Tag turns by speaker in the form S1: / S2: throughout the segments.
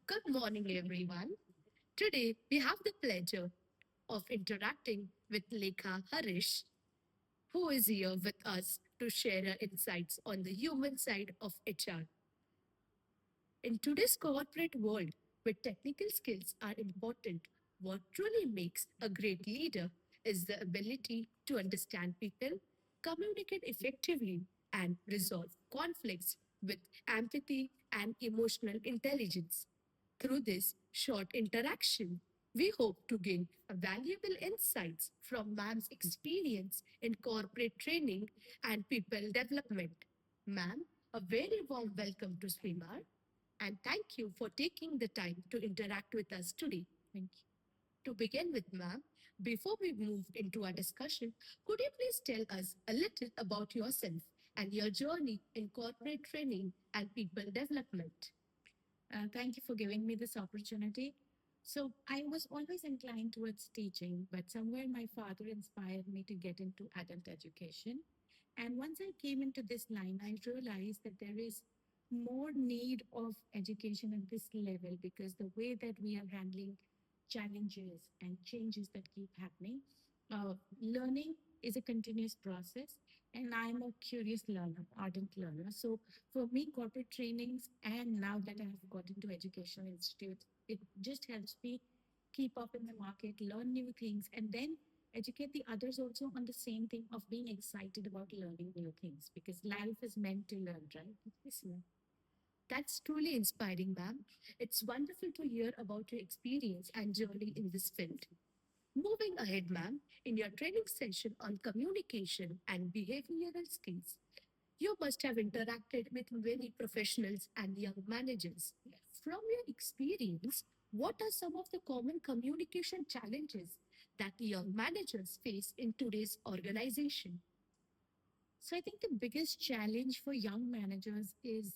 S1: Good morning, everyone. Today, we have the pleasure of interacting with Lekha Harish, who is here with us to share her insights on the human side of HR. In today's corporate world, where technical skills are important, what truly makes a great leader is the ability to understand people, communicate effectively, and resolve conflicts with empathy and emotional intelligence. Through this short interaction, we hope to gain valuable insights from ma'am's experience in corporate training and people development. Ma'am, a very warm welcome to SFIMAR and thank you for taking the time to interact with us today. Thank you. To begin with, ma'am, before we move into our discussion, could you please tell us a little about yourself and your journey in corporate training and people development? Thank you for giving me this opportunity. So, I was always inclined towards teaching, but somewhere my father inspired me to get into adult education. And once I came into this line, I realized that there is more need of education at this level because the way that we are handling challenges and changes that keep happening, learning is a continuous process, and I'm a curious learner, ardent learner. So for me, corporate trainings, and now that I have got into educational institutes, it just helps me keep up in the market, learn new things, and then educate the others also on the same thing of being excited about learning new things because life is meant to learn, right? Yes, ma'am. That's truly inspiring, ma'am. It's wonderful to hear about your experience and journey in this field. Moving ahead, ma'am, in your training session on communication and behavioral skills, you must have interacted with many professionals and young managers. From your experience, what are some of the common communication challenges that young managers face in today's organization? So, I think the biggest challenge for young managers is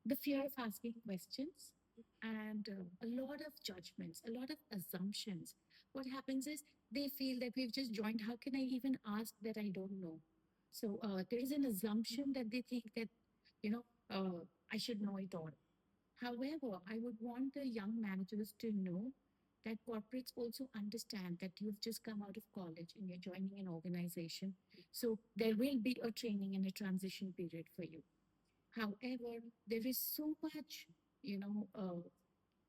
S1: the fear of asking questions and a lot of judgments, a lot of assumptions. What happens is they feel that we've just joined. How can I even ask that I don't know? So there is an assumption that they think that, I should know it all. However, I would want the young managers to know that corporates also understand that you've just come out of college and you're joining an organization. So there will be a training and a transition period for you. However, there is so much,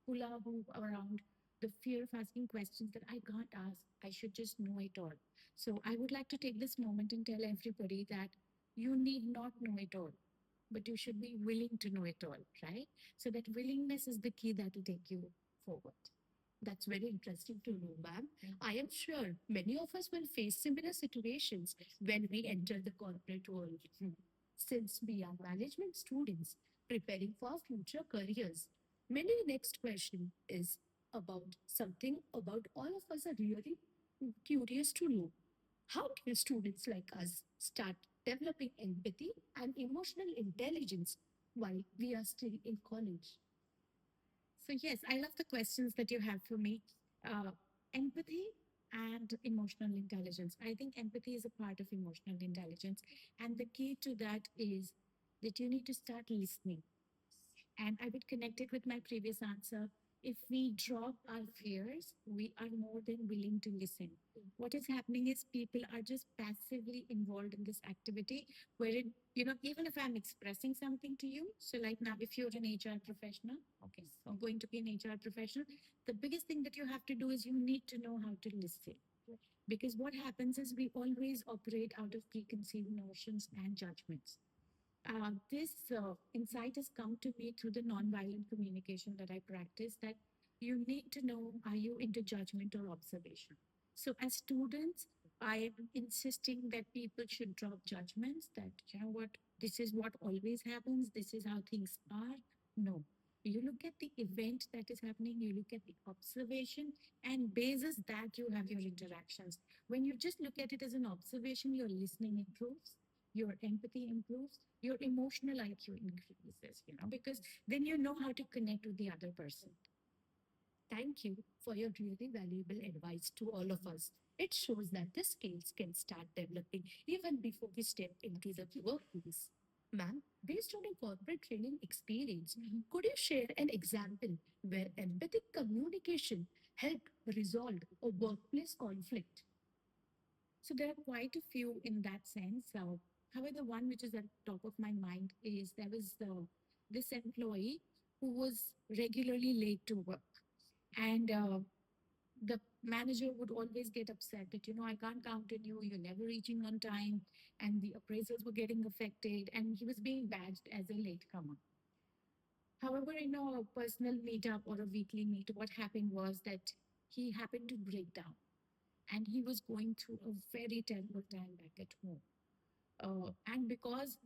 S1: hula hoop around the fear of asking questions that I can't ask. I should just know it all. So I would like to take this moment and tell everybody that you need not know it all, but you should be willing to know it all, right? So that willingness is the key that will take you forward. That's very interesting to know, ma'am. I am sure many of us will face similar situations when we enter the corporate world. Since we are management students preparing for our future careers, maybe next question is about something about all of us are really curious to know. How can students like us start developing empathy and emotional intelligence while we are still in college? So, yes, I love the questions that you have for me. Empathy and emotional intelligence. I think empathy is a part of emotional intelligence. And the key to that is that you need to start listening. And I would connect it with my previous answer. If we drop our fears, we are more than willing to listen. What is happening is people are just passively involved in this activity, wherein, even if I'm expressing something to you, so like now, if you're an HR professional, okay, so I'm going to be an HR professional, the biggest thing that you have to do is you need to know how to listen. Because what happens is we always operate out of preconceived notions and judgments. This insight has come to me through the nonviolent communication that I practice. That you need to know, are you into judgment or observation? So, as students, I am insisting that people should drop judgments that, what, this is what always happens, this is how things are. No. You look at the event that is happening, you look at the observation, and basis that you have your interactions. When you just look at it as an observation, your listening improves, your empathy improves, your emotional IQ increases, because then you know how to connect with the other person. Thank you for your really valuable advice to all of us. It shows that the skills can start developing even before we step into the workplace. Ma'am, based on your corporate training experience, could you share an example where empathic communication helped resolve a workplace conflict?
S2: So there are quite a few in that sense. However, the one which is at top of my mind is there was this employee who was regularly late to work, and the manager would always get upset that, I can't count on you, you're never reaching on time, and the appraisals were getting affected, and he was being badged as a latecomer. However, in a personal meetup or a weekly meet, what happened was that he happened to break down and he was going through a very terrible time back at home. And because,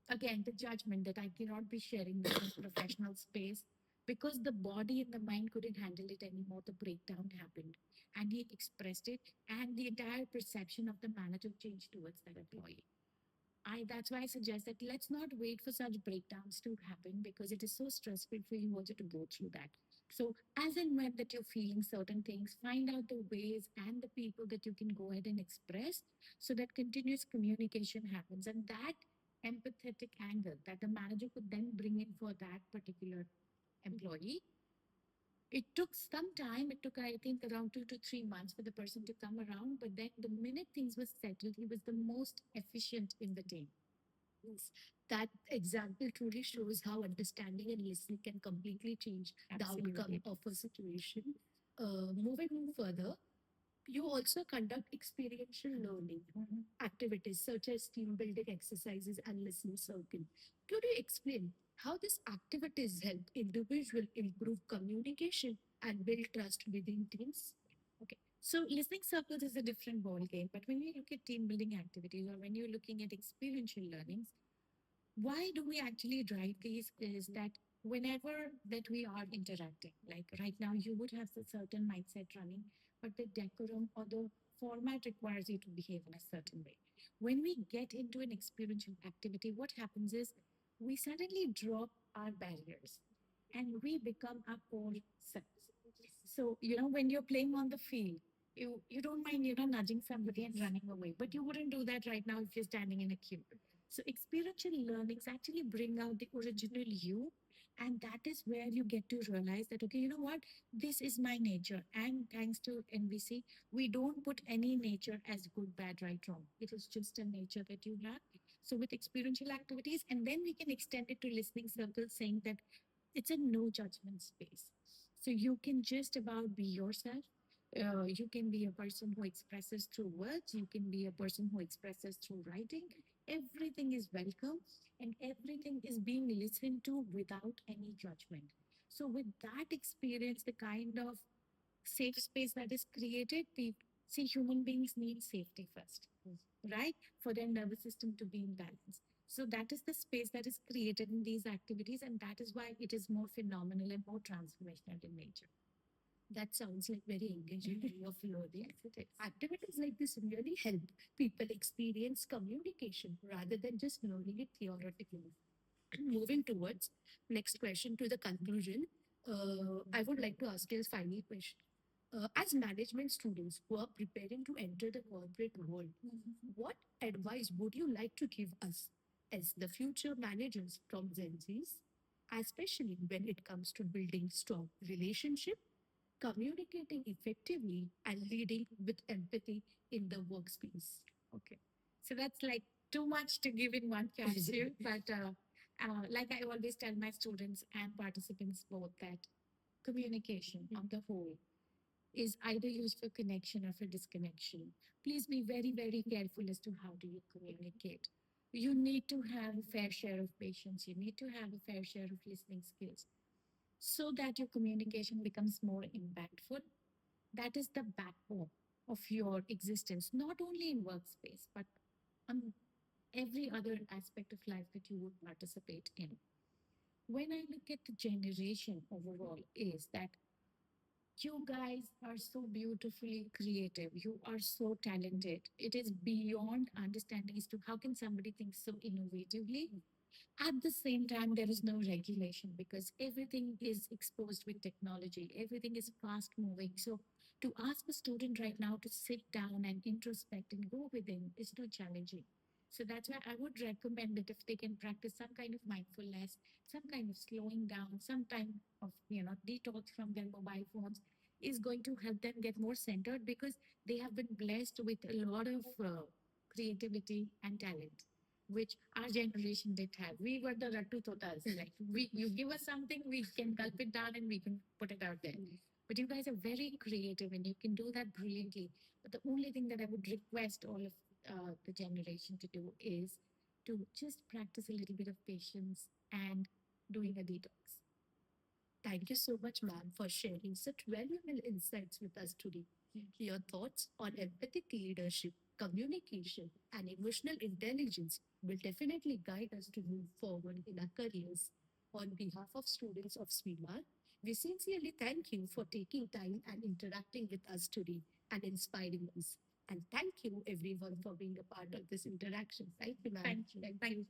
S2: again, the judgment that I cannot be sharing this in a professional space, because the body and the mind couldn't handle it anymore, the breakdown happened. And he expressed it, and the entire perception of the manager changed towards that employee. That's why I suggest that let's not wait for such breakdowns to happen because it is so stressful for you also to go through that. So as and when that you're feeling certain things, find out the ways and the people that you can go ahead and express so that continuous communication happens. And that empathetic angle that the manager could then bring in for that particular employee, it took some time. It took, I think, around 2 to 3 months for the person to come around. But then the minute things were settled, he was the most efficient in the team.
S1: Yes, that example truly shows how understanding and listening can completely change the outcome
S2: Absolutely.
S1: of a situation. Moving further, you also conduct experiential learning activities such as team building exercises and listening circle. Could you explain how these activities help individual improve communication and build trust within teams?
S2: Okay. So listening circles is a different ball game, but when you look at team building activities or when you're looking at experiential learnings, why do we actually drive these is that whenever that we are interacting, like right now you would have a certain mindset running, but the decorum or the format requires you to behave in a certain way. When we get into an experiential activity, what happens is we suddenly drop our barriers and we become our core selves. So, when you're playing on the field, you don't mind, nudging somebody and running away, but you wouldn't do that right now if you're standing in a queue. So experiential learnings actually bring out the original you. And that is where you get to realize that, okay, you know what? This is my nature. And thanks to NVC, we don't put any nature as good, bad, right, wrong. It is just a nature that you have. So with experiential activities, and then we can extend it to listening circles saying that it's a no judgment space. So you can just about be yourself. You can be a person who expresses through words. You can be a person who expresses through writing. Everything is welcome and everything is being listened to without any judgment. So, with that experience, the kind of safe space that is created, we see human beings need safety first, right? For their nervous system to be in balance. So, that is the space that is created in these activities, and that is why it is more phenomenal and more transformational in nature.
S1: That sounds like very engaging way of learning. Activities like this really help people experience communication rather than just learning it theoretically. Moving towards next question to the conclusion, I would like to ask you a final question. As management students who are preparing to enter the corporate world, what advice would you like to give us as the future managers from Gen Zs, especially when it comes to building strong relationship, communicating effectively, and leading with empathy in the workspace?
S2: Okay. So that's like too much to give in one capsule. But like I always tell my students and participants both that communication on the whole is either used for connection or for disconnection. Please be very, very careful as to how do you communicate. You need to have a fair share of patience. You need to have a fair share of listening skills so that your communication becomes more impactful. That is the backbone of your existence, not only in workspace, but on every other aspect of life that you would participate in. When I look at the generation overall, is that you guys are so beautifully creative. You are so talented. It is beyond understanding as to how can somebody think so innovatively. At the same time, there is no regulation because everything is exposed with technology. Everything is fast moving. So to ask a student right now to sit down and introspect and go within is too challenging. So that's why I would recommend that if they can practice some kind of mindfulness, some kind of slowing down, some kind of detox from their mobile phones is going to help them get more centered because they have been blessed with a lot of creativity and talent, which our generation did have. We were the Rattu Totas. Like you give us something, we can gulp it down and we can put it out there. But you guys are very creative and you can do that brilliantly. But the only thing that I would request all of the generation to do is to just practice a little bit of patience and doing a detox.
S1: Thank you so much, ma'am, for sharing such valuable insights with us today. Your thoughts on empathic leadership, communication, and emotional intelligence will definitely guide us to move forward in our careers. On behalf of students of SWIMAR, we sincerely thank you for taking time and interacting with us today and inspiring us. And thank you, everyone, for being a part of this interaction. Thank you, ma'am.
S2: Thank you. Thank you.